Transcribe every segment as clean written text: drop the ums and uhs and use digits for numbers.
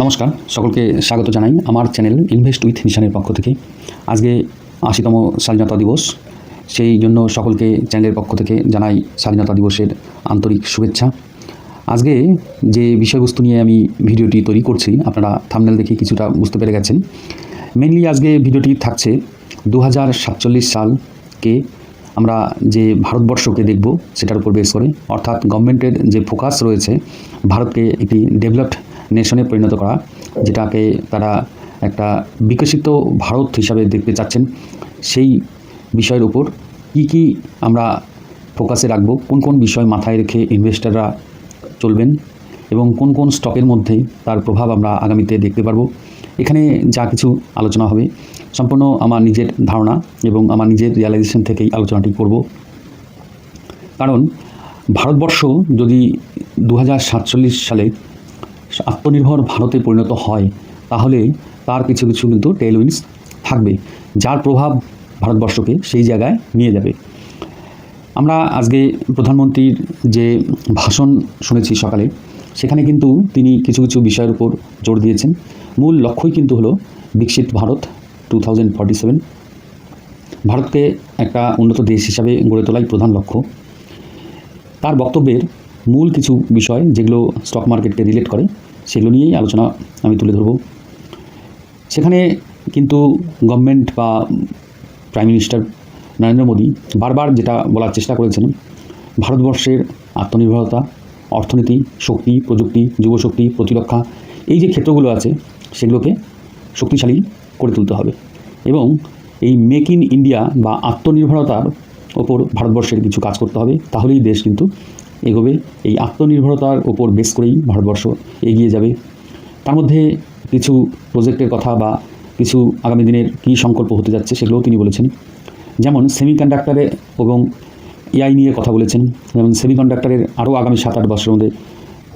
নমস্কার, সকলকে স্বাগত জানাই আমার চ্যানেল ইনভেস্ট উইথ নিশানের পক্ষ থেকে। আজকে ৮০তম স্বাধীনতা দিবস, সেই জন্য সকলকে চ্যানেলের পক্ষ থেকে জানাই স্বাধীনতা দিবসের আন্তরিক শুভেচ্ছা। আজকে যে বিষয়বস্তু নিয়ে আমি ভিডিওটি তৈরি করছি, আপনারা থাম্বনেল দেখে কিছুটা বুঝতে পেরে গেছেন। মেনলি আজকে ভিডিওটি থাকছে 2047 সালকে আমরা যে ভারতবর্ষকে দেখব সেটার উপর বেস করে, অর্থাৎ গভর্নমেন্টের যে ফোকাস রয়েছে ভারতকে একটি ডেভেলপড নেশনে পরিণত করা, যেটাকে তারা একটা বিকশিত ভারত হিসাবে দেখতে চাচ্ছেন, সেই বিষয়ের উপর কি আমরা ফোকাসে রাখব, কোন কোন বিষয় মাথায় রেখে ইনভেস্টররা চলবেন এবং কোন কোন স্টকের মধ্যে তার প্রভাব আমরা আগামীতে দেখতে পারবো। এখানে যা কিছু আলোচনা হবে সম্পূর্ণ আমার নিজের ধারণা এবং আমার নিজের রিয়ালাইজেশন থেকেই আলোচনাটি করব। কারণ ভারতবর্ষ যদি 2047 সালে আত্মনির্ভর ভারতে পরিণত হয়, তাহলে তার কিছু কিছু কিন্তু টেইলউইন্ডস থাকবে, যার প্রভাব ভারতবর্ষকে সেই জায়গায় নিয়ে যাবে। আমরা আজকে প্রধানমন্ত্রীর যে ভাষণ শুনেছি সকালে, সেখানে কিন্তু তিনি কিছু কিছু বিষয়ের উপর জোর দিয়েছেন। মূল লক্ষ্যই কিন্তু হলো বিকশিত ভারত 2047, ভারতকে একটা উন্নত দেশ হিসাবে গড়ে তোলাই প্রধান লক্ষ্য। তার বক্তব্যের মূল কিছু বিষয় যেগুলো স্টক মার্কেটকে রিলেট করে, সেগুলো নিয়েই আলোচনা আমি তুলে ধরব। সেখানে কিন্তু গভর্নমেন্ট বা প্রাইম মিনিস্টার নরেন্দ্র মোদী বারবার যেটা বলার চেষ্টা করেছেন, ভারতবর্ষের আত্মনির্ভরতা, অর্থনীতি, শক্তি, প্রযুক্তি, যুবশক্তি, প্রতিরক্ষা, এই যে ক্ষেত্রগুলো আছে সেগুলোকে শক্তিশালী করে তুলতে হবে এবং এই মেক ইন ইন্ডিয়া বা আত্মনির্ভরতার ওপর ভারতবর্ষের কিছু কাজ করতে হবে। তাহলেই দেশ কিন্তু এগোবে। এই আত্মনির্ভরতার ওপর বেস করেই ভারতবর্ষ এগিয়ে যাবে। তার মধ্যে কিছু প্রজেক্টের কথা বা কিছু আগামী দিনের কী সংকল্প হতে যাচ্ছে সেগুলোও তিনি বলেছেন। যেমন সেমিকন্ডাক্টরে এবং এআই নিয়ে কথা বলেছেন। যেমন সেমিকন্ডাক্টরের আরও আগামী 7-8 বছরের মধ্যে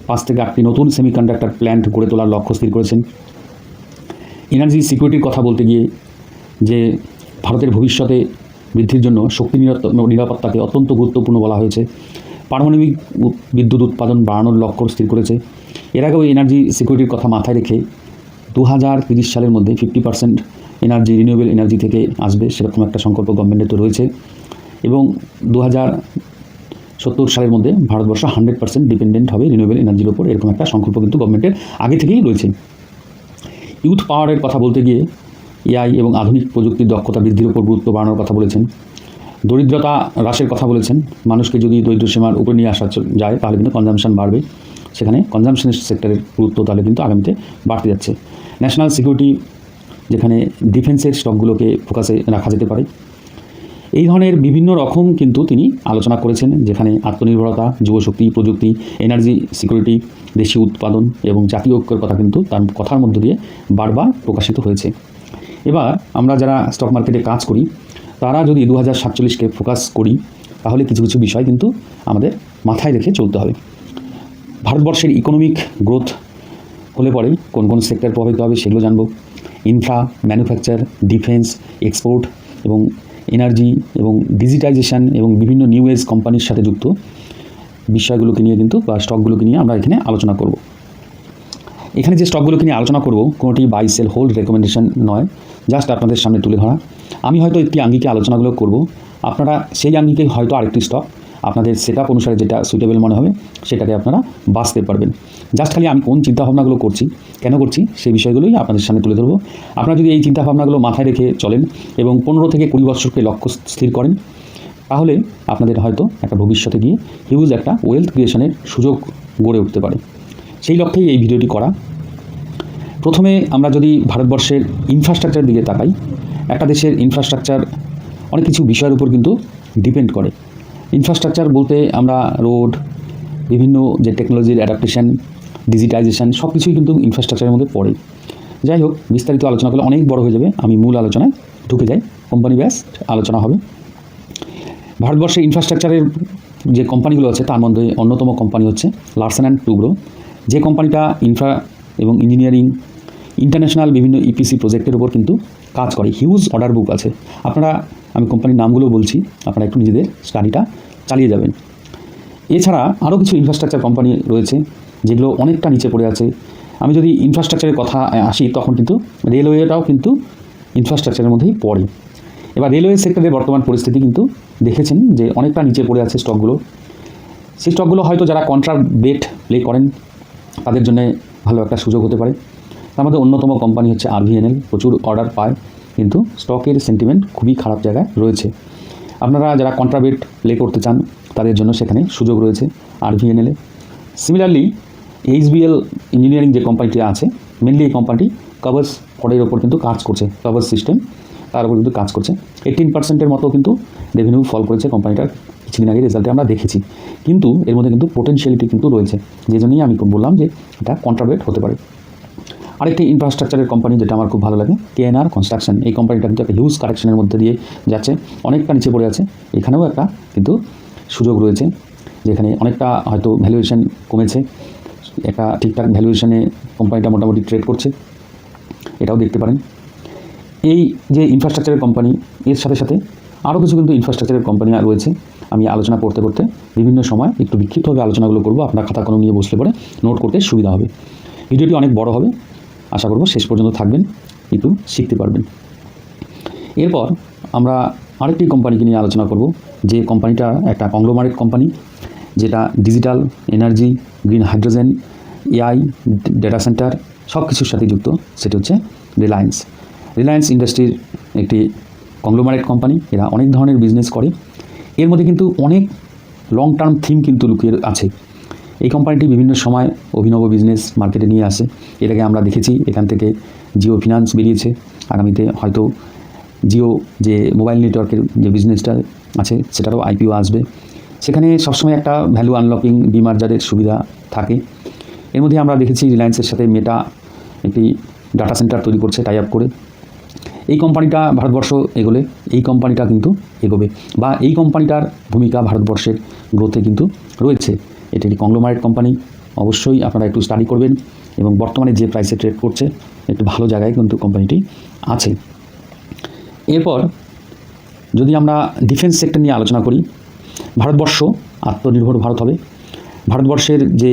5 থেকে 8টি নতুন সেমিকন্ডাক্টর প্ল্যান্ট গড়ে তোলার লক্ষ্য স্থির করেছেন। এনার্জি সিকিউরিটির কথা বলতে গিয়ে যে ভারতের ভবিষ্যতে বৃদ্ধির জন্য শক্তি নিরাপত্তাকে অত্যন্ত গুরুত্বপূর্ণ বলা হয়েছে। পারমাণবিক বিদ্যুৎ উৎপাদন বাড়ানোর লক্ষ্য স্থির করেছে। এর আগেও এনার্জি সিকিউরিটির কথা মাথায় রেখে 2030 সালের মধ্যে 50% এনার্জি রিনিউয়েবল এনার্জি থেকে আসবে, সেরকম একটা সংকল্প গভর্নমেন্টের তো রয়েছে। এবং 2070 সালের মধ্যে ভারতবর্ষ 100% ডিপেন্ডেন্ট হবে রিনিউয়েবল এনার্জির ওপর, এরকম একটা সংকল্প কিন্তু গভর্নমেন্টের আগে থেকেই রয়েছে। ইউথ পাওয়ারের কথা বলতে গিয়ে এআই এবং আধুনিক প্রযুক্তির দক্ষতা বৃদ্ধির উপর গুরুত্ব বাড়ানোর কথা বলেছেন। দরিদ্রতা হ্রাসের কথা বলেছেন। মানুষকে যদি দরিদ্র সীমার উপরে নিয়ে আসা যায় তাহলে কিন্তু কনজামশন বাড়বে, সেখানে কনজামশনের সেক্টরের গুরুত্ব তাহলে কিন্তু আগামীতে বাড়তে যাচ্ছে। ন্যাশনাল সিকিউরিটি, যেখানে ডিফেন্সের স্টকগুলোকে ফোকাসে রাখা যেতে পারে, এই ধরনের বিভিন্ন রকম কিন্তু তিনি আলোচনা করেছেন, যেখানে আত্মনির্ভরতা, যুবশক্তি, প্রযুক্তি, এনার্জি সিকিউরিটি, দেশীয় উৎপাদন এবং জাতীয় ঐক্যের কথা কিন্তু তার কথার মধ্য দিয়ে বারবার প্রকাশিত হয়েছে। এবার আমরা যারা স্টক মার্কেটে কাজ করি তারা যদি 2047কে ফোকাস করি, তাহলে কিছু কিছু বিষয় কিন্তু আমাদের মাথায় রেখে চলতে হবে। ভারতবর্ষের ইকোনমিক গ্রোথ হলে পরে কোন কোন সেক্টর প্রভাবিত হবে সেগুলো জানব। ইনফ্রা, ম্যানুফ্যাকচার, ডিফেন্স, এক্সপোর্ট এবং এনার্জি এবং ডিজিটাইজেশন এবং বিভিন্ন নিউ এজ কোম্পানির সাথে যুক্ত বিষয়গুলোকে নিয়ে কিন্তু বা স্টকগুলোকে নিয়ে আমরা এখানে আলোচনা করব। এখানে যে স্টকগুলোকে নিয়ে আলোচনা করব কোনোটি বাই সেল হোল্ড রেকমেন্ডেশন নয়, জাস্ট আপনাদের সামনে তুলে ধরা। আমি হয়তো একটি আঙ্গিকে আলোচনাগুলো করব, আপনারা সেই আঙ্গিকে হয়তো আরেকটি স্টক আপনাদের সেটআপ অনুসারে যেটা সুইটেবল মনে হবে সেটাকে আপনারা বাছতে পারবেন। জাস্ট খালি আমি কোন চিন্তাভাবনাগুলো করছি, কেন করছি, সেই বিষয়গুলোই আপনাদের সামনে তুলে ধরবো। আপনারা যদি এই চিন্তাভাবনাগুলো মাথায় রেখে চলেন এবং 15 থেকে 20 বছরকে লক্ষ্য স্থির করেন, তাহলে আপনাদের হয়তো একটা ভবিষ্যতে গিয়ে হিউজ একটা ওয়েলথ ক্রিয়েশনের সুযোগ গড়ে উঠতে পারে। সেই লক্ষ্যেই এই ভিডিওটি করা। প্রথমে আমরা যদি ভারতবর্ষের ইনফ্রাস্ট্রাকচারের দিকে তাকাই, একটা দেশের ইনফ্রাস্ট্রাকচার অনেক কিছু বিষয়ের উপর কিন্তু ডিপেন্ড করে। ইনফ্রাস্ট্রাকচার বলতে আমরা রোড, বিভিন্ন যে টেকনোলজির অ্যাডাপ্টেশন, ডিজিটাইজেশন, সব কিছুই কিন্তু ইনফ্রাস্ট্রাকচারের মধ্যে পড়ে। যাই হোক, বিস্তারিত আলোচনা করলে অনেক বড় হয়ে যাবে, আমি মূল আলোচনায় ঢুকে যাই। কোম্পানি বেসড আলোচনা হবে। ভারতবর্ষের ইনফ্রাস্ট্রাকচারের যে কোম্পানিগুলো আছে তার মধ্যে অন্যতম কোম্পানি হচ্ছে লারসেন অ্যান্ড টুব্রো, যে কোম্পানিটা ইনফ্রা এবং ইঞ্জিনিয়ারিং, ইন্টারন্যাশনাল বিভিন্ন ইপিসি প্রজেক্টের উপর কিন্তু কাজ করে। হিউজ অর্ডার বুক আছে। আমি কোম্পানির নামগুলো বলছি, আপনারা একটু নিজেদের স্টাডিটা চালিয়ে যাবেন। এছাড়া আরও কিছু ইনফ্রাস্ট্রাকচার কোম্পানি রয়েছে যেগুলো অনেকটা নিচে পড়ে আছে, আমি যদি ইনফ্রাস্ট্রাকচারের কথা আসি, তখন কিন্তু রেলওয়েটাও কিন্তু ইনফ্রাস্ট্রাকচারের মধ্যেই পড়ে। এবার রেলওয়ে সেক্টরের বর্তমান পরিস্থিতি কিন্তু দেখেছেন যে অনেকটা নিচে পড়ে আছে স্টকগুলো। সেই স্টকগুলো হয়তো যারা কন্ট্রাক্ট বেট প্লে করেন তাদের জন্য ভালো একটা সুযোগ হতে পারে। তার মধ্যে অন্যতম কোম্পানি হচ্ছে RVNL, প্রচুর অর্ডার পায়, কিন্তু স্টকের সেন্টিমেন্ট খুবই খারাপ জায়গায় রয়েছে। আপনারা যারা কন্ট্রাবেট প্লে করতে চান তাদের জন্য সেখানে সুযোগ রয়েছে RVNL-এ। সিমিলারলি HBL ইঞ্জিনিয়ারিং যে কোম্পানিটি আছে, মেনলি এই কোম্পানিটি কভার্স ফডের ওপর কিন্তু কাজ করছে, কভার্স সিস্টেম তার উপর কিন্তু কাজ করছে। 18% মতো কিন্তু রেভিনিউ ফল করেছে কোম্পানিটার কিছুদিন আগে রেজাল্টে আমরা দেখেছি, কিন্তু এর মধ্যে কিন্তু পোটেনশিয়ালিটি কিন্তু রয়েছে, যে জন্যই আমি বললাম যে এটা কন্ট্রাবেট হতে পারে। আরেকটি ইনফ্রাস্ট্রাকচারের কোম্পানি যেটা আমার খুব ভালো লাগে, KNR কনস্ট্রাকশন। এই কোম্পানিটা কিন্তু একটা হিউজ কারেকশনের মধ্যে দিয়ে যাচ্ছে, অনেকটা নিচে পড়ে আছে। এখানেও একটা কিন্তু সুযোগ রয়েছে, যেখানে অনেকটা হয়তো ভ্যালুয়েশন কমেছে, একটা ঠিকঠাক ভ্যালুয়েশনে কোম্পানিটা মোটামুটি ট্রেড করছে, এটাও দেখতে পারেন। এই যে ইনফ্রাস্ট্রাকচারের কোম্পানি, এর সাথে সাথে আরও কিছু কিন্তু ইনফ্রাস্ট্রাকচারের কোম্পানি রয়েছে। আমি আলোচনা করতে করতে বিভিন্ন সময় একটু বিক্ষিপ্তভাবে আলোচনাগুলো করব, আপনার খাতা কলম নিয়ে বসলে পরে নোট করতে সুবিধা হবে। ভিডিওটি অনেক বড় হবে, আশা করব শেষ পর্যন্ত থাকবেন, একটু শিখতে পারবেন। এরপর আমরা আরেকটি কোম্পানিকে নিয়ে আলোচনা করব, যে কোম্পানিটা একটা কংগ্লোমারেট কোম্পানি, যেটা digital, energy, green hydrogen, AI, data centre সব কিছুর সাথে যুক্ত। সেটি হচ্ছে রিলায়েন্স ইন্ডাস্ট্রির একটি কংগ্লোমারেট কোম্পানি। এরা অনেক ধরনের বিজনেস করে, এর মধ্যে কিন্তু অনেক লং টার্ম থিম কিন্তু লুকিয়ে আছে। এই কোম্পানিটি বিভিন্ন সময় অভিনব বিজনেস মার্কেটে নিয়ে আসে। এর আগে আমরা দেখেছি এখান থেকে জিও ফিনান্স বেরিয়েছে, আগামীতে হয়তো জিও যে মোবাইল নেটওয়ার্কের যে বিজনেসটা আছে সেটারও IPO আসবে। সেখানে সবসময় একটা ভ্যালু আনলকিং ডিমার্জারের সুবিধা থাকে। এর মধ্যে আমরা দেখেছি রিলায়েন্সের সাথে মেটা একটি ডাটা সেন্টার তৈরি করছে টাই আপ করে। এই কোম্পানিটা ভারতবর্ষ এগোলে এই কোম্পানিটা কিন্তু এগোবে, বা এই কোম্পানিটার ভূমিকা ভারতবর্ষের গ্রোথে কিন্তু রয়েছে। এটি একটি কংগ্লোমারেট কোম্পানি, অবশ্যই আপনারা একটু স্টাডি করবেন, এবং বর্তমানে যে প্রাইসে ট্রেড করছে একটু ভালো জায়গায় কিন্তু কোম্পানিটি আছে। এরপর যদি আমরা ডিফেন্স সেক্টর নিয়ে আলোচনা করি, ভারতবর্ষ আত্মনির্ভর ভারত হবে। ভারতবর্ষের যে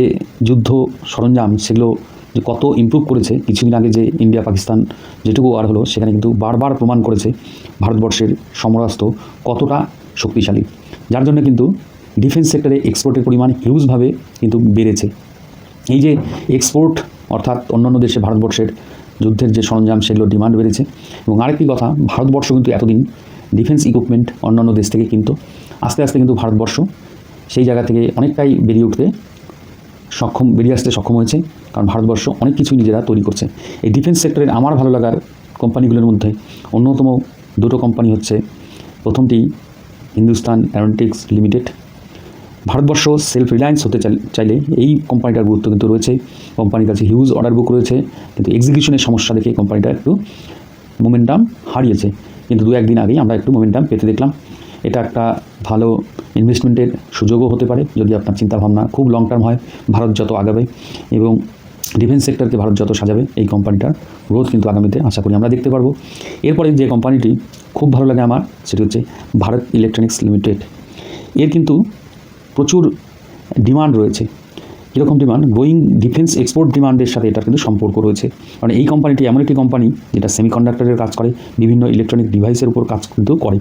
যুদ্ধ সরঞ্জাম সেগুলো যে কত ইমপ্রুভ করেছে, কিছুদিন আগে যে ইন্ডিয়া পাকিস্তান যেটুকু ওয়ার হলো সেখানে কিন্তু বারবার প্রমাণ করেছে ভারতবর্ষের সমরাস্ত্র কতটা শক্তিশালী, যার জন্য কিন্তু ডিফেন্স সেক্টরে এক্সপোর্টের পরিমাণ হিউজভাবে কিন্তু বেড়েছে। এই যে এক্সপোর্ট, অর্থাৎ অন্যান্য দেশে ভারতবর্ষের যুদ্ধের যে সরঞ্জাম সেগুলো ডিমান্ড বেড়েছে। এবং আরেকটি কথা, ভারতবর্ষ কিন্তু এতদিন ডিফেন্স ইকুইপমেন্ট অন্যান্য দেশ থেকে কিন্তু আস্তে আস্তে কিন্তু ভারতবর্ষ সেই জায়গা থেকে অনেকটাই বেরিয়ে আসতে সক্ষম হয়েছে, কারণ ভারতবর্ষ অনেক কিছুই নিজেরা তৈরি করছে। এই ডিফেন্স সেক্টরের আমার ভালো লাগার কোম্পানিগুলোর মধ্যে অন্যতম দুটো কোম্পানি হচ্ছে, প্রথমটি Hindustan Aeronautics limited. Bharatvarsha self reliance হতে চাইলে এই কোম্পানিটার গুরুত্ব কিন্তু রয়েছে। কোম্পানির কাছে হিউজ অর্ডার বুক রয়েছে, কিন্তু এক্সিকিউশনের সমস্যা দেখে কোম্পানিটা একটু মোমেন্টাম হারিয়েছে, কিন্তু 2-1 দিন আগেই আমরা একটু মোমেন্টাম পেতে দেখলাম। এটা একটা ভালো ইনভেস্টমেন্টের সুযোগও হতে পারে, যদি আপনার চিন্তাভাবনা খুব লং টার্ম হয়। ভারত যত আগাবে এবং ডিফেন্স সেক্টরকে ভারত যত সাজাবে, এই কোম্পানিটার গ্রোথ কিন্তু আগামীতে আশা করি আমরা দেখতে পারবো। এরপরে যে কোম্পানিটি খুব ভালো লাগে আমার, সেটি হচ্ছে ভারত ইলেকট্রনিক্স লিমিটেড। এর কিন্তু প্রচুর ডিমান্ড রয়েছে। কীরকম ডিমান্ড? গ্রোয়িং ডিফেন্স এক্সপোর্ট ডিমান্ডের সাথে এটার কিন্তু সম্পর্ক রয়েছে। কারণ এই কোম্পানিটি এমন একটি কোম্পানি যেটা সেমিকন্ডাক্টরের কাজ করে, বিভিন্ন ইলেকট্রনিক ডিভাইসের উপর কাজ কিন্তু করে।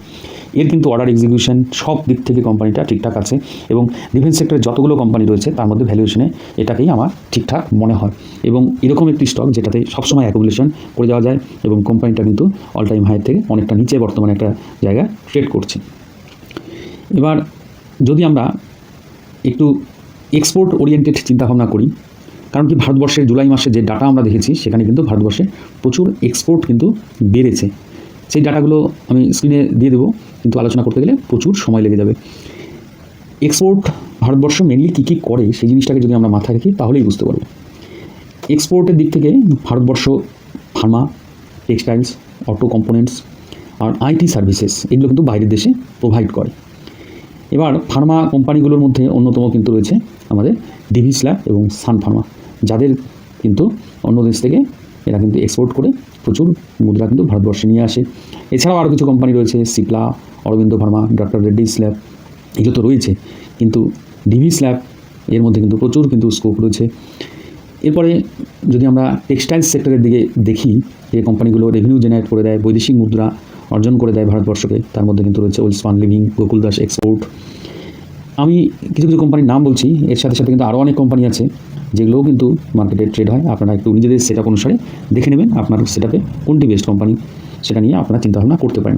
এর কিন্তু অর্ডার এক্সিকিউশন সব দিক থেকে কোম্পানিটা ঠিকঠাক আছে, এবং ডিফেন্স সেক্টরে যতগুলো কোম্পানি রয়েছে তার মধ্যে ভ্যালুয়েশনে এটাকেই আমার ঠিকঠাক মনে হয়। এবং এরকম একটি স্টক যেটাতে সবসময় অ্যাকুমুলেশন করে যাওয়া যায়, এবং কোম্পানিটা কিন্তু অল টাইম হাই থেকে অনেকটা নিচে বর্তমানে একটা জায়গা ট্রেড করছে। এবার যদি আমরা একটু এক্সপোর্ট ওরিয়েন্টেড চিন্তাভাবনা করি, কারণ কি ভারতবর্ষের জুলাই মাসে যে ডাটা আমরা দেখেছি সেখানে কিন্তু ভারতবর্ষে প্রচুর এক্সপোর্ট কিন্তু বেড়েছে। সেই ডাটাগুলো আমি স্ক্রিনে দিয়ে দেবো, কিন্তু আলোচনা করতে গেলে প্রচুর সময় লেগে যাবে। এক্সপোর্ট ভারতবর্ষ মেনলি কী কী করে সেই জিনিসটাকে যদি আমরা মাথায় রাখি তাহলেই বুঝতে পারবো। এক্সপোর্টের দিক থেকে Bharatvarsha pharma, textiles, auto components আর IT সার্ভিসেস এগুলো কিন্তু বাইরের দেশে প্রোভাইড করে। এবার ফার্মা কোম্পানিগুলোর মধ্যে অন্যতম কিন্তু রয়েছে আমাদের ডিভিস ল্যাব এবং সান ফার্মা, যাদের কিন্তু অন্য দেশ থেকে এরা কিন্তু এক্সপোর্ট করে প্রচুর মুদ্রা কিন্তু ভারতবর্ষে নিয়ে আসে। এছাড়াও আরও কিছু কোম্পানি রয়েছে, Cipla, Aurobindo Pharma, doctor Reddy's lab, এগুলো তো রয়েছে, কিন্তু ডিভিস ল্যাব এর মধ্যে কিন্তু প্রচুর কিন্তু স্কোপ রয়েছে। এরপরে যদি আমরা টেক্সটাইল সেক্টরের দিকে দেখি, যে কোম্পানিগুলো রেভিনিউ জেনারেট করে দেয়, বৈদেশিক মুদ্রা অর্জন করে দেয় ভারতবর্ষকে, তার মধ্যে কিন্তু রয়েছে ওয়েলস্পান লিভিং, গোকুলদাস এক্সপোর্ট। আমি কিছু কিছু কোম্পানির নাম বলছি, এর সাথে সাথে কিন্তু আরও অনেক কোম্পানি আছে যেগুলোও কিন্তু মার্কেটে ট্রেড হয়। আপনারা একটু নিজেদের সেটআপ অনুসারে দেখে নেবেন আপনার সেটআপে কোনটি বেস্ট কোম্পানি, সেটা নিয়ে আপনারা চিন্তাভাবনা করতে পারেন।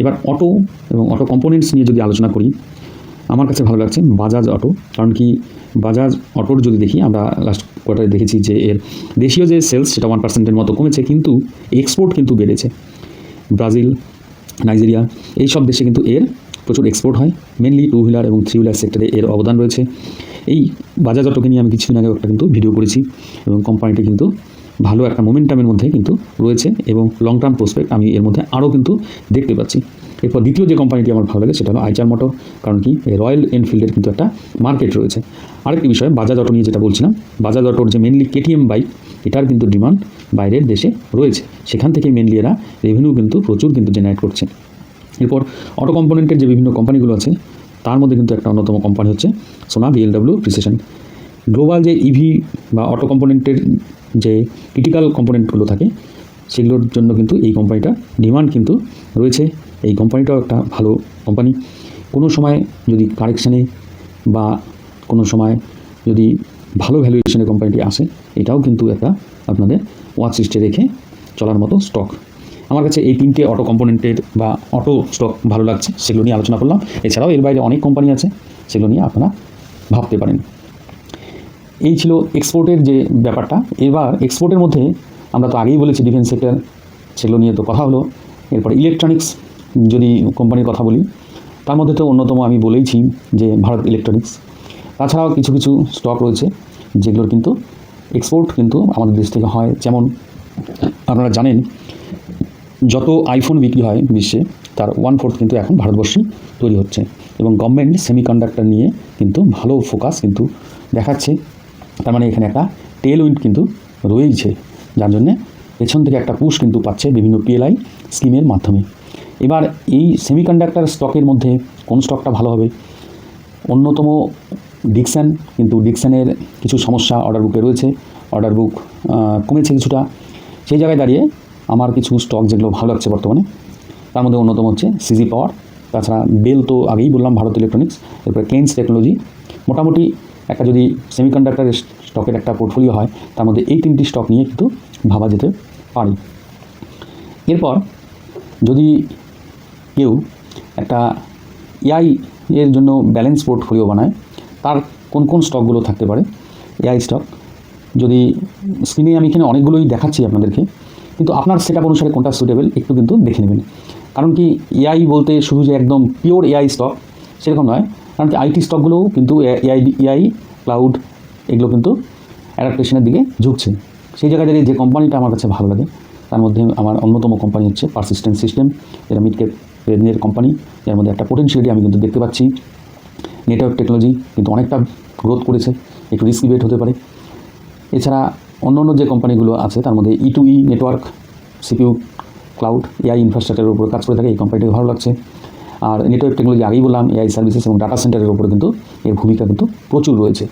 এবার অটো এবং অটো কম্পোনেন্টস নিয়ে যদি আলোচনা করি, আমার কাছে ভালো লাগছে বাজাজ অটো। কারণ কি, বাজাজ অটোর যদি দেখি, আমরা লাস্ট কোয়ার্টারে দেখেছি যে এর দেশীয় যে সেলস সেটা 1% মতো কমেছে, কিন্তু এক্সপোর্ট কিন্তু বেড়েছে। ব্রাজিল, নাইজেরিয়া এই সব দেশে কিন্তু এর প্রচুর এক্সপোর্ট হয়। মেনলি টু হুইলার এবং থ্রি হুইলার সেক্টরে এর অবদান রয়েছে। এই বাজাজ অটোকে নিয়ে আমি কিছুদিন আগে একটা কিন্তু ভিডিও করেছি, এবং কোম্পানিটি কিন্তু ভালো একটা মোমেন্টামের মধ্যে কিন্তু রয়েছে, এবং লং টার্ম প্রসপেক্ট আমি এর মধ্যে আরও কিন্তু দেখতে পাচ্ছি। এরপর দ্বিতীয় যে কোম্পানিটি আমার ভালো লাগে সেটা হলো আইচার মোটর। কারণ কি, রয়্যাল এনফিল্ডের কিন্তু একটা মার্কেট রয়েছে। আরেকটি বিষয় বাজাজ অটো নিয়ে যেটা বলছিলাম, বাজাজ অটোর যে মেনলি কেটিএম বাইক, এটার কিন্তু ডিমান্ড বাইরের দেশে রয়েছে, সেখান থেকে মেনলি এরা রেভিনিউ কিন্তু প্রচুর কিন্তু জেনারেট করছে। এরপর অটো কম্পোনেন্টের যে বিভিন্ন কোম্পানিগুলো আছে, তার মধ্যে কিন্তু একটা অন্যতম কোম্পানি হচ্ছে সোনা বিএলডব্লিউ প্রিসিশন। গ্লোবাল যে ইভি বা অটো কম্পোনেন্টের যে ক্রিটিক্যাল কম্পোনেন্টগুলো থাকে, সেগুলোর জন্য কিন্তু এই কোম্পানিটার ডিমান্ড কিন্তু রয়েছে। এই কোম্পানিটাও একটা ভালো কোম্পানি। কোনো সময় যদি কারেকশানে বা কোনো সময় যদি ভালো ভ্যালুয়েশনে কোম্পানিটি আসে, এটাও কিন্তু একটা আপনাদের ওয়াচ লিস্টে রেখে চলার মতো স্টক। আমার কাছে এই তিনটে অটো কম্পোনেন্টের বা অটো স্টক ভালো লাগছে, সেগুলো নিয়ে আলোচনা করলাম। এছাড়াও এর বাইরে অনেক কোম্পানি আছে, সেগুলো নিয়ে আপনারা ভাবতে পারেন। এই ছিল এক্সপোর্টের যে ব্যাপারটা। এবার এক্সপোর্টের মধ্যে আমরা তো আগেই বলেছি ডিফেন্স সেক্টর, সেগুলো নিয়ে তো কথা হলো। এরপর ইলেকট্রনিক্স যদি কোম্পানির কথা বলি, তার মধ্যে তো অন্যতম আমি বলেইছি যে ভারত ইলেকট্রনিক্স। তাছাড়াও কিছু কিছু স্টক রয়েছে যেগুলোর কিন্তু এক্সপোর্ট কিন্তু আমাদের দেশ থেকে হয়। যেমন আপনারা জানেন, যত আইফোন বিক্রি হয় বিশ্বে, তার 1/4 কিন্তু এখন ভারতবর্ষেই তৈরি হচ্ছে, এবং গভর্নমেন্ট সেমিকন্ডাক্টর নিয়ে কিন্তু ভালো ফোকাস কিন্তু দেখাচ্ছে। তার মানে এখানে একটা টেল উইন্ড কিন্তু রয়েছে, যার জন্যে পেছন থেকে একটা পুশ কিন্তু পাচ্ছে বিভিন্ন পিএলআই স্কিমের মাধ্যমে। এবার এই সেমিকন্ডাক্টর স্টকের মধ্যে কোন স্টকটা ভালো হবে? অন্যতম ডিকসন, কিন্তু ডিকসনের কিছু সমস্যা অর্ডার বুকে রয়েছে, অর্ডার বুক কমেছে কিছুটা। সেই জায়গায় দাঁড়িয়ে আমার কিছু স্টক যেগুলো ভালো লাগছে বর্তমানে, তার মধ্যে অন্যতম হচ্ছে সিজি পাওয়ার। তাছাড়া বেল তো আগেই বললাম, ভারত ইলেকট্রনিক্স। এরপরে কেন্স টেকনোলজি। মোটামুটি একটা যদি সেমিকন্ডাক্টর স্টকের একটা পোর্টফোলিও হয়, তার মধ্যে এই তিনটি স্টক নিয়ে কিন্তু ভাবা যেতে পারে। এরপর যদি কেউ একটা এআই এর জন্য ব্যালেন্স পোর্টফোলিও বানায়, তার কোন কোন স্টকগুলো থাকতে পারে? এআই স্টক যদি স্ক্রিনে আমি এখানে অনেকগুলোই দেখাচ্ছি আপনাদেরকে, কিন্তু আপনার সেটআপ অনুসারে কোনটা সুটেবল একটু কিন্তু দেখে নেবেন। কারণ কি, এআই বলতে শুধু যে একদম পিওর এআই স্টক সেরকম নয়। কারণ কি, আইটি স্টকগুলোও কিন্তু এআই ক্লাউড এগুলো কিন্তু অ্যাডাপ্টেশনের দিকে ঝুঁকছে। সেই জায়গায় দাঁড়িয়ে যে কোম্পানিটা আমার কাছে ভালো লাগে, তার মধ্যে আমার অন্যতম কোম্পানি হচ্ছে পারসিস্টেন্ট সিস্টেম। এরা মিড ক্যাপ রেঞ্জের কোম্পানি, এর মধ্যে একটা পোটেনশিয়ালিটি আমি কিন্তু দেখতে পাচ্ছি। নেটওয়ার্ক টেকনোলজি কিন্তু অনেকটা গ্রোথ করেছে, একটু রিস্কি বেট হতে পারে। এছাড়া অন্য অন্য যে কোম্পানিগুলো আছে, তার মধ্যে E2E network, CPU cloud, AI ইনফ্রাস্ট্রাকচারের উপরে কাজ করে থাকে, এই কোম্পানিটাকে ভালো লাগছে। আর নেটওয়ার্ক টেকনোলজি আগেই বললাম, এআই সার্ভিসেস এবং ডাটা সেন্টারের উপরে কিন্তু এর ভূমিকা কিন্তু প্রচুর রয়েছে।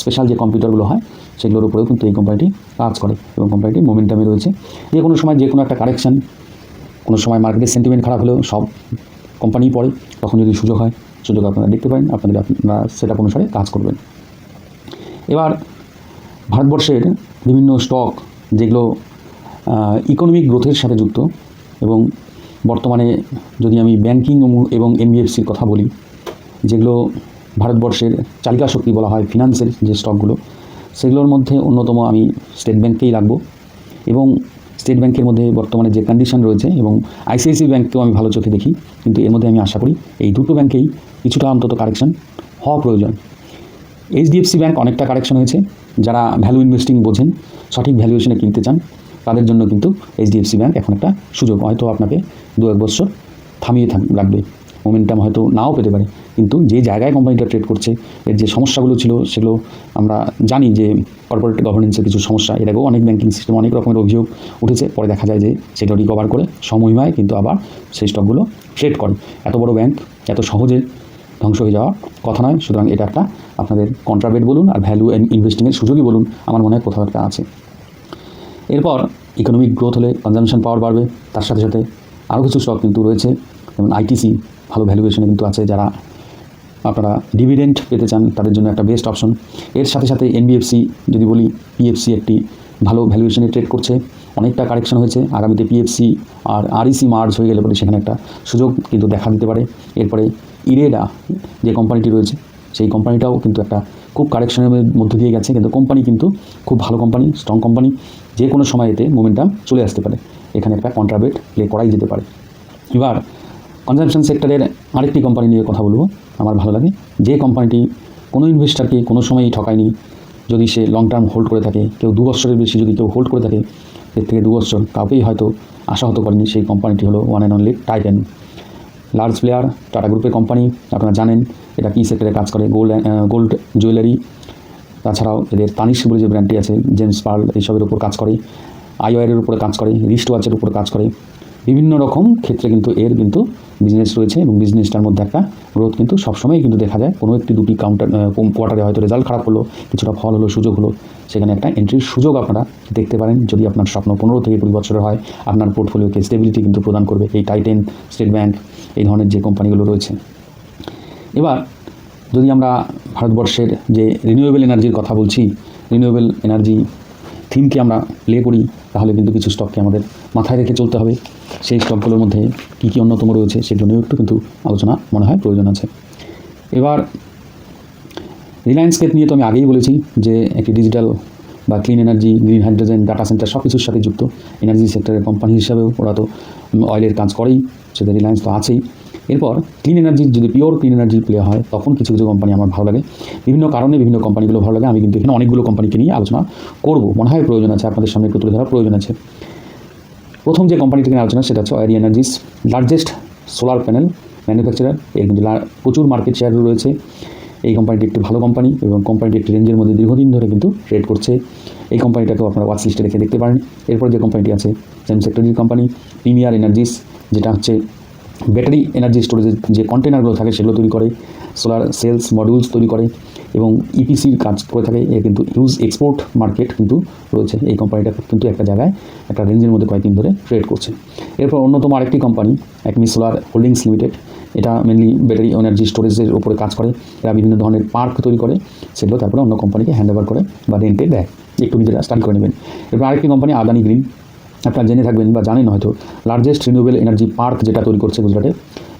স্পেশাল যে কম্পিউটারগুলো হয় সেগুলোর উপরেও কিন্তু এই কোম্পানিটি কাজ করে, এবং কোম্পানিটি মোমেন্টামে রয়েছে। যে কোনো সময় যে কোনো একটা কারেকশান, কোনো সময় মার্কেটের সেন্টিমেন্ট খারাপ হলেও সব কোম্পানি পড়ে, তখন যদি সুযোগ হয়, সুযোগ আপনারা দেখতে পারেন, আপনারা সেটআপ অনুসারে কাজ করবেন। এবার ভারতবর্ষের বিভিন্ন স্টক যেগুলো ইকোনমিক গ্রোথের সাথে যুক্ত, এবং বর্তমানে যদি আমি ব্যাংকিং এবং এনবিএফসির কথা বলি, যেগুলো ভারতবর্ষের চালিকা শক্তি বলা হয় ফিনান্সের যে স্টকগুলো, সেগুলোর মধ্যে অন্যতম আমি স্টেট ব্যাংককেই রাখবো। এবং স্টেট ব্যাংকের মধ্যে বর্তমানে যে কন্ডিশন রয়েছে, এবং আইসিআইসিআই ব্যাংককেও আমি ভালো চোখে দেখি, কিন্তু এর মধ্যে আমি আশা করি এই দুটো ব্যাংকেই কিছুটা অন্তত কারেকশন হওয়া প্রয়োজন। এইচডিএফসি ব্যাংক অনেকটা কারেকশন হয়েছে। যারা ভ্যালু ইনভেস্টিং বোঝেন, সঠিক ভ্যালুয়েশনে কিনতে চান, তাদের জন্য কিন্তু এইচডিএফসি ব্যাংক এখন একটা সুযোগ। হয়তো আপনাকে 2-1 বছর থামিয়ে রাখবে, মোমেন্টাম হয়তো নাও পেতে পারে, কিন্তু যে জায়গায় কোম্পানিটা ট্রেড করছে, এর যে সমস্যাগুলো ছিল সেগুলো আমরা জানি, যে কর্পোরেট গভর্নেন্সের কিছু সমস্যা, এর আগেও অনেক ব্যাংকিং সিস্টেম অনেক রকমের অভিযোগ উঠেছে। পরে দেখা যায় যে সেগুলো রিকভার করে সমহিমায় কিন্তু আবার সেই স্টকগুলো ট্রেড করে। এত বড় ব্যাংক এত সহজে ধ্বংস হয়ে যাওয়ার কথা নয়। সুতরাং এটা একটা আপনাদের কন্ট্রাবেট বলুন আর ভ্যালু ইনভেস্টিংয়ের সুযোগই বলুন, আমার মনে হয় কোথাও একটা আছে। এরপর ইকোনমিক গ্রোথ হলে কনজামশন পাওয়ার বাড়বে, তার সাথে সাথে আরও কিছু স্টক কিন্তু রয়েছে, যেমন আইটিসি ভালো ভ্যালুয়েশনে কিন্তু আছে, যারা আপনারা ডিভিডেন্ড পেতে চান তাদের জন্য একটা বেস্ট অপশন। এর সাথে সাথে এনবিএফসি যদি বলি, পিএফসি একটি ভালো ভ্যালুয়েশনে ট্রেড করছে, অনেকটা কারেকশন হয়েছে, আগামীতে পিএফসি আর আরইসি মার্জ হয়ে গেলে পরে সেখানে একটা সুযোগ কিন্তু দেখা দিতে পারে। এরপরে ইরেডা যে কোম্পানিটি রয়েছে, সেই কোম্পানিটাও কিন্তু একটা খুব কারেকশনের মধ্যে দিয়ে গেছে, কিন্তু কোম্পানি কিন্তু খুব ভালো কোম্পানি, স্ট্রং কোম্পানি, যে কোনো সময় এতে মোমেন্টাম চলে আসতে পারে, এখানে একটা কন্ট্রাবেট প্লে করাই যেতে পারে। এবার কনজামশন সেক্টরের আরেকটি কোম্পানি নিয়ে কথা বলবো, আমার ভালো লাগে, যে কোম্পানিটি কোনো ইনভেস্টারকে কোনো সময়ই ঠকায়নি, যদি সে লং টার্ম হোল্ড করে থাকে, কেউ 2 বছরের বেশি যদি কেউ হোল্ড করে থাকে, এর থেকে 2 বছর কাউকেই হয়তো আশাহত করেনি, সেই কোম্পানিটি হলো one and only Titan. Large player, tata গ্রুপের কোম্পানি, আপনারা জানেন এটা কী সেক্টরে কাজ করে, গোল্ড জুয়েলারি, তাছাড়াও এদের তানিশ বলে যে ব্র্যান্ডটি আছে, জেমস পার্ল, এইসবের উপর কাজ করে, আইওয়ারের উপরে কাজ করে, রিস্ট ওয়াচের উপরে কাজ করে, বিভিন্ন রকম ক্ষেত্রে কিন্তু এর কিন্তু বিজনেস রয়েছে, এবং বিজনেসটার মধ্যে একটা গ্রোথ কিন্তু সবসময় কিন্তু দেখা যায়। কোনো একটি দুটি কোয়ার্টারে হয়তো রেজাল্ট খারাপ হলো, কিছুটা ফল হলো, সুযোগ হলো, সেখানে একটা এন্ট্রির সুযোগ আপনারা দেখতে পারেন। যদি আপনার স্বপ্ন 15 থেকে 20 বছরের হয়, আপনার পোর্টফোলিওকে স্টেবিলিটি কিন্তু প্রদান করবে এই টাইটেন, স্টেট ব্যাংক, এই ধরনের যে কোম্পানিগুলো রয়েছে। এবার যদি আমরা ভারতবর্ষের যে রিনিউয়েবল এনার্জির কথা বলছি, রিনিউয়েবল এনার্জি থিমকে আমরা প্লে করি, তাহলে কিন্তু কিছু স্টককে আমাদের মাথায় রেখে চলতে হবে। সেই স্টকগুলোর মধ্যে কী কী অন্যতম রয়েছে সেগুলো নিয়েও একটু কিন্তু আলোচনা মনে হয় প্রয়োজন আছে। এবার রিলায়েন্সকে নিয়ে তো আমি আগেই বলেছি যে একটি ডিজিটাল বা clean energy, green hydrogen, data centre সব কিছুর সাথে যুক্ত এনার্জি সেক্টরের কোম্পানি হিসাবেও ওরা তো অয়েলের কাজ করেই, সেটা রিলায়েন্স তো আছেই। এরপর ক্লিন এনার্জি, যদি পিওর ক্লিন এনার্জি প্লে হয়, তখন কিছু কিছু কোম্পানি আমার ভালো লাগে, বিভিন্ন কারণে বিভিন্ন কোম্পানিগুলো ভালো লাগে। আমি কিন্তু এখানে অনেকগুলো কোম্পানিকে নিয়ে আলোচনা করব, মনে হয় প্রয়োজন আছে, আপনাদের সামনে একটু তুলে ধরার প্রয়োজন আছে। প্রথম যে কোম্পানিটি নিয়ে আলোচনা সেটা হচ্ছে Waaree energies, largest solar panel manufacturer, এর কিন্তু প্রচুর মার্কেট শেয়ার রয়েছে। এই কোম্পানিটি একটি ভালো কোম্পানি, এবং কোম্পানিটি একটি রেঞ্জের মধ্যে দীর্ঘদিন ধরে কিন্তু ট্রেড করছে। এই কোম্পানিটাকেও আপনারা ওয়াচ লিস্টে রেখে দেখতে পারেন। এরপর যে কোম্পানিটি আছে সেম সেক্টরের কোম্পানি প্রিমিয়ার এনার্জিস, যেটা হচ্ছে ব্যাটারি এনার্জি স্টোরেজের যে কন্টেনারগুলো থাকে সেগুলো তৈরি করে, সোলার সেলস মডিউলস তৈরি করে, এবং ইপিসির কাজ করে থাকে। এর কিন্তু হিউজ এক্সপোর্ট মার্কেট কিন্তু রয়েছে। এই কোম্পানিটা কিন্তু একটা জায়গায় একটা রেঞ্জের মধ্যে কয়েকদিন ধরে ট্রেড করছে। এরপর অন্যতম আরেকটি company Acme solar holdings limited, এটা মেনলি ব্যাটারি এনার্জি স্টোরেজের উপরে কাজ করে। এরা বিভিন্ন ধরনের পার্ক তৈরি করে, সেগুলো তারপরে অন্য কোম্পানিকে হ্যান্ড ওভার করে বা রেন্টে দেয়, একটু নিজেরা স্টাডি করে নেবেন। এরপর আরেকটি কোম্পানি আদানি গ্রিন, আপনারা জেনে থাকবেন বা জানেন হয়তো, লার্জেস্ট রিনিউয়েবল এনার্জি পার্ক যেটা তৈরি করছে গুজরাটে,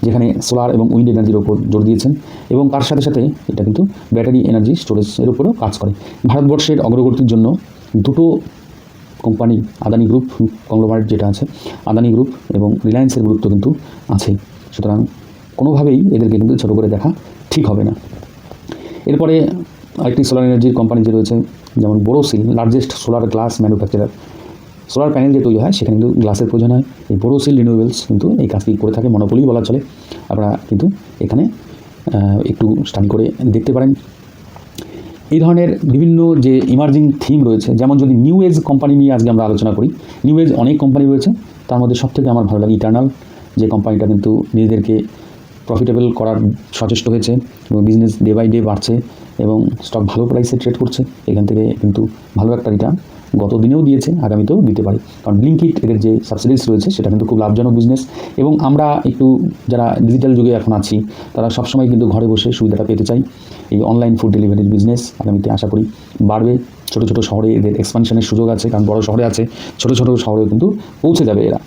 যেখানে সোলার এবং উইন্ড এনার্জির উপর জোর দিয়েছেন, এবং তার সাথে সাথে এটা কিন্তু ব্যাটারি এনার্জি স্টোরেজের উপরেও কাজ করে। ভারতবর্ষের অগ্রগতির জন্য দুটো কোম্পানি, আদানি গ্রুপ কংগ্লোমারেট যেটা আছে, আদানি গ্রুপ এবং রিলায়েন্সের গুরুত্ব কিন্তু আছে, সুতরাং কোনোভাবেই এদেরকে কিন্তু ছোটো করে দেখা ঠিক হবে না। এরপরে আরেকটি সোলার এনার্জির কোম্পানি যে রয়েছে, যেমন Borosil, largest solar glass manufacturer, solar panel যে তৈরি হয় সেখানে কিন্তু গ্লাসের প্রয়োজন হয়। এই বোরোসিল রিনিউয়েবলস কিন্তু এই কাজটি করে থাকে, মনোপলি বলা চলে। আপনারা কিন্তু এখানে একটু স্টাডি করে দেখতে পারেন। এই ধরনের বিভিন্ন যে ইমার্জিং থিম রয়েছে, যেমন যদি নিউ এজ কোম্পানি নিয়ে আজকে আমরা আলোচনা করি, নিউ এজ অনেক কোম্পানি রয়েছে, তার মধ্যে সবথেকে আমার ভালো লাগে ইটার্নাল, যে কোম্পানিটা কিন্তু নিজেদেরকে প্রফিটেবল করার সচেষ্ট হয়েছে, এবং বিজনেস ডে বাই ডে বাড়ছে, এবং স্টক ভালো প্রাইসে ট্রেড করছে। এখান থেকে কিন্তু ভালো একটা রিটার্ন গত দিনেও দিয়েছে, আগামীতেও দিতে পারে, কারণ ব্লিঙ্কিট এদের যে সাবসিডিজ রয়েছে সেটা কিন্তু খুব লাভজনক বিজনেস। এবং আমরা একটু যারা ডিজিটাল যুগে এখন আছি, তারা সবসময় কিন্তু ঘরে বসে সুবিধাটা পেতে চাই। এই অনলাইন ফুড ডেলিভারির বিজনেস আগামীতে আশা করি বাড়বে। ছোটো ছোটো শহরে এদের এক্সপানশনের সুযোগ আছে, কারণ বড় শহরে আছে, ছোটো ছোটো শহরেও কিন্তু পৌঁছে যাবে এরা।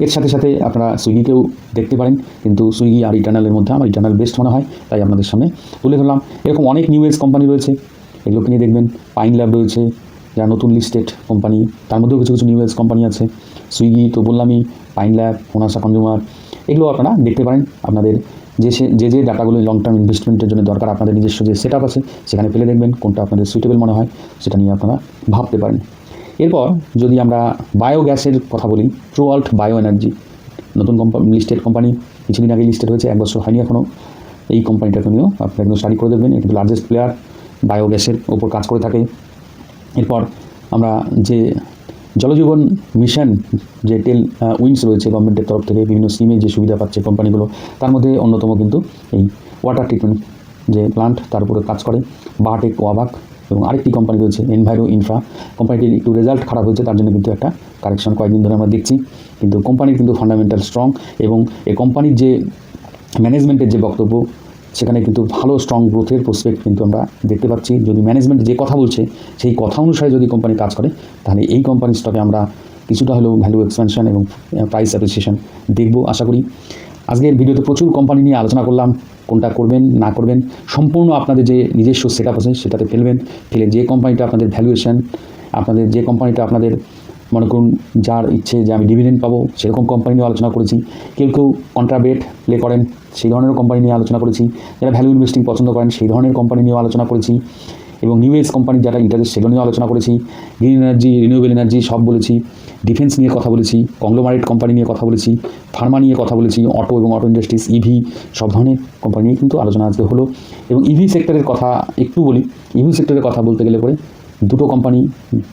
এর সাথে সাথে আপনারা সুইগিকেও দেখতে পারেন, কিন্তু সুইগি আর ইটার্নালের মধ্যে আমার ইটার্নাল বেস্ট মনে হয়, তাই আপনাদের সামনে তুলে ধরলাম। এরকম অনেক নিউ এজ কোম্পানি রয়েছে, এগুলোকে নিয়ে দেখবেন। পাইন ল্যাব রয়েছে, যা নতুন লিস্টেড কোম্পানি, তার মধ্যেও কিছু কিছু নিউ এজ কোম্পানি আছে। সুইগি তো বললামই, পাইন ল্যাব, হোনাসা কনজিউমার, এগুলো আপনারা দেখতে পারেন। আপনাদের যে ডাটাগুলো লং টার্ম ইনভেস্টমেন্টের জন্য দরকার, আপনাদের নিজস্ব যে সেট আপ আছে সেখানে ফেলে দেখবেন কোনটা আপনাদের সুইটেবল মনে হয়, সেটা নিয়ে আপনারা ভাবতে পারেন। এরপর যদি আমরা বায়োগ্যাসের কথা বলি, ট্রুঅল্ট বায়ো এনার্জি, নতুন লিস্টেড কোম্পানি, কিছুদিন আগে লিস্টেড হয়েছে, 1 বছর হয়নি এখনও। এই কোম্পানিটাকে নিয়েও আপনারা একদম স্টাডি করে দেখবেন, কিন্তু লার্জেস্ট প্লেয়ার বায়োগ্যাসের ওপর কাজ করে থাকে। এরপর আমরা যে জলজীবন মিশন, যে উইন্ডস রয়েছে গভর্নমেন্টের তরফ থেকে বিভিন্ন স্কিমে যে সুবিধা পাচ্ছে কোম্পানিগুলো, তার মধ্যে অন্যতম কিন্তু এই ওয়াটার ট্রিটমেন্ট যে প্লান্ট তার উপরে কাজ করে বাটেক ওয়াবাক, এবং আরেকটি কোম্পানি রয়েছে এনভাইরো ইনফ্রা। কোম্পানিটির একটু রেজাল্ট খারাপ হয়েছে, তার জন্য কিন্তু একটা কারেকশন কয়েকদিন ধরে আমরা দেখছি। কিন্তু কোম্পানির কিন্তু ফান্ডামেন্টাল স্ট্রং, এবং এই কোম্পানির যে ম্যানেজমেন্টের যে বক্তব্য, সেখানে কিন্তু ভালো স্ট্রং গ্রোথের প্রসপেক্ট কিন্তু আমরা দেখতে পাচ্ছি। যদি ম্যানেজমেন্ট যে কথা বলছে সেই কথা অনুসারে যদি কোম্পানি কাজ করে, তাহলে এই কোম্পানির স্টকে আমরা কিছুটা হলেও ভ্যালু এক্সপেনশন এবং প্রাইস অ্যাপ্রিসিয়েশন দেখব আশা করি। আজকের ভিডিওতে প্রচুর কোম্পানি নিয়ে আলোচনা করলাম, কোনটা করবেন না করবেন সম্পূর্ণ আপনাদের যে নিজস্ব সেট আপ আছে সেটাতে ফেলে যে কোম্পানিটা আপনাদের ভ্যালুয়েশন, আপনাদের যে কোম্পানিটা আপনাদের মনে করুন যার ইচ্ছে যে আমি ডিভিডেন্ড পাবো সেরকম কোম্পানি নিয়ে আলোচনা করেছি। কেউ কন্ট্রাবেট প্লে করেন সেই ধরনের কোম্পানি নিয়ে আলোচনা করেছি। যারা ভ্যালু ইনভেস্টিং পছন্দ করেন সেই ধরনের কোম্পানি নিয়েও আলোচনা করেছি, এবং নিউ এজ কোম্পানির যারা ইন্টারেস্ট সেগুলো নিয়েও আলোচনা করেছি। গ্রিন এনার্জি, রিনিউয়েবল এনার্জি সব বলেছি। ডিফেন্স নিয়ে কথা বলেছি, কংগ্লোমারেট কোম্পানি নিয়ে কথা বলেছি, ফার্মা নিয়ে কথা বলেছি, অটো এবং অটো ইন্ডাস্ট্রিজ, ইভি সব ধরনের কোম্পানি নিয়ে কিন্তু আলোচনা আজকে হলো। এবং ইভি সেক্টরের কথা একটু বলি। ইভি সেক্টরের কথা বলতে গেলে পরে দুটো কোম্পানি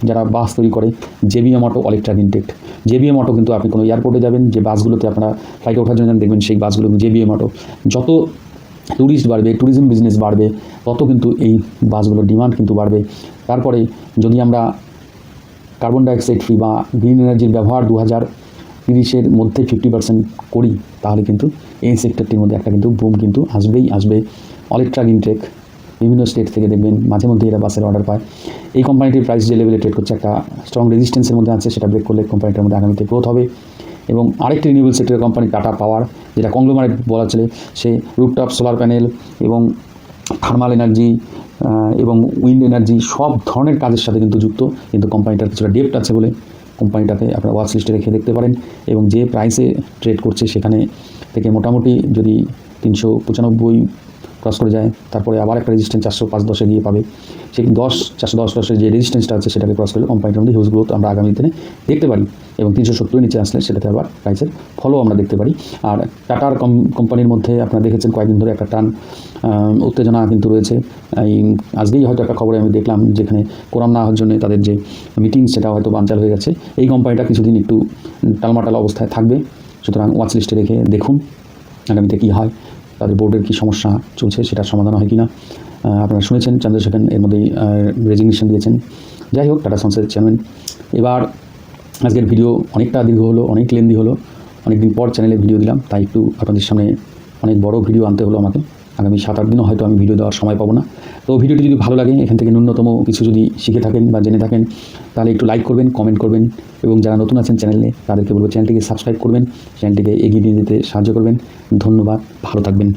যারা বাস তৈরি করে, JBM auto, Olectra Greentech. JBM auto কিন্তু আপনি কোনো এয়ারপোর্টে যাবেন, যে বাসগুলোতে আপনারা ফ্লাইটে ওঠার জন্য দেখবেন সেই বাসগুলো জেবিএম অটো। যত ট্যুরিস্ট বাড়বে, ট্যুরিজম বিজনেস বাড়বে, তত কিন্তু এই বাসগুলোর ডিমান্ড কিন্তু বাড়বে। তারপরে যদি আমরা কার্বন ডাইঅক্সাইড ফ্রি বা গ্রিন এনার্জির ব্যবহার 2030-এর মধ্যে 50% করি, তাহলে কিন্তু এই সেক্টরটির মধ্যে একটা কিন্তু বুম কিন্তু আসবে। অলেকট্রা গ্রিনটেক বিভিন্ন স্টেট থেকে দেখবেন মাঝে মধ্যে এরা বাসের অর্ডার পায়। এই কোম্পানিটির প্রাইস যে লেভেলে ট্রেড করছে একটা স্ট্রং রেজিস্ট্যান্সের মধ্যে আছে, সেটা ব্রেক করলে কোম্পানিটার মধ্যে আগামীতে গ্রোথ হবে। এবং আরেকটি রিনিউয়েবল সেক্টরের কোম্পানি টাটা পাওয়ার, যেটা কংগ্লোমারেট বলা চলে, সে রুফটপ সোলার প্যানেল এবং থার্মাল এনার্জি এবং উইন্ড এনার্জি সব ধরনের কাজের সাথে কিন্তু যুক্ত। কিন্তু কোম্পানিটার কিছুটা ডেপ্ট আছে বলে কোম্পানিটাকে আপনারা ওয়াচ লিস্টে রেখে দেখতে পারেন। এবং যে প্রাইসে ট্রেড করছে সেখানে থেকে মোটামুটি যদি 395 ক্রস করে যায়, তারপরে আবার একটা রেজিস্ট্যান্স 405-10 গিয়ে পাবে। সেই 410-10 যে রেজিস্ট্যান্সটা আছে সেটাকে ক্রস করলে কোম্পানিটার মধ্যে হিউজ গ্রোথ আমরা আগামী দিনে দেখতে পারি। এবং 370 নিচে আসলে সেটাতে আবার প্রাইসের ফলো আমরা দেখতে পারি। আর টাটার কোম্পানির মধ্যে আপনারা দেখেছেন কয়েকদিন ধরে একটা টান উত্তেজনা কিন্তু রয়েছে। এই আজকেই হয়তো একটা খবরে আমি দেখলাম, যেখানে কোরাম না হওয়ার জন্য তাদের যে মিটিং সেটা হয়তো বানচাল হয়ে গেছে। এই কোম্পানিটা কিছুদিন একটু টালমাটাল অবস্থায় থাকবে, সুতরাং ওয়াচ লিস্টে রেখে দেখুন আগামীতে কী হয়, তাদের বোর্ডের কী সমস্যা চলছে সেটার সমাধান হয় কি না। আপনারা শুনেছেন চন্দ্রশেখর এর মধ্যেই রেজিগনেশন দিয়েছেন। যাই হোক, টাটা সন্সের চেয়ারম্যান। এবার আজকের ভিডিও অনেকটা দীর্ঘ হলো, অনেক লেন্দি হলো, অনেকদিন পর চ্যানেলে ভিডিও দিলাম, তাই একটু আপনাদের সামনে অনেক বড় ভিডিও আনতে হলো আমাকে। আগামী 7-8 দিনও হয়তো আমি ভিডিও দেওয়ার সময় পাবো না। তো ভিডিওটি যদি ভালো লাগে, এখান থেকে ন্যূনতম কিছু যদি শিখে থাকেন বা জেনে থাকেন, তাহলে একটু লাইক করবেন, কমেন্ট করবেন, এবং যারা নতুন আছেন চ্যানেলে তাদেরকে বলবো চ্যানেলটিকে সাবস্ক্রাইব করবেন, চ্যানেলটিকে এগিয়ে নিয়ে যেতে সাহায্য করবেন। ধন্যবাদ, ভালো থাকবেন।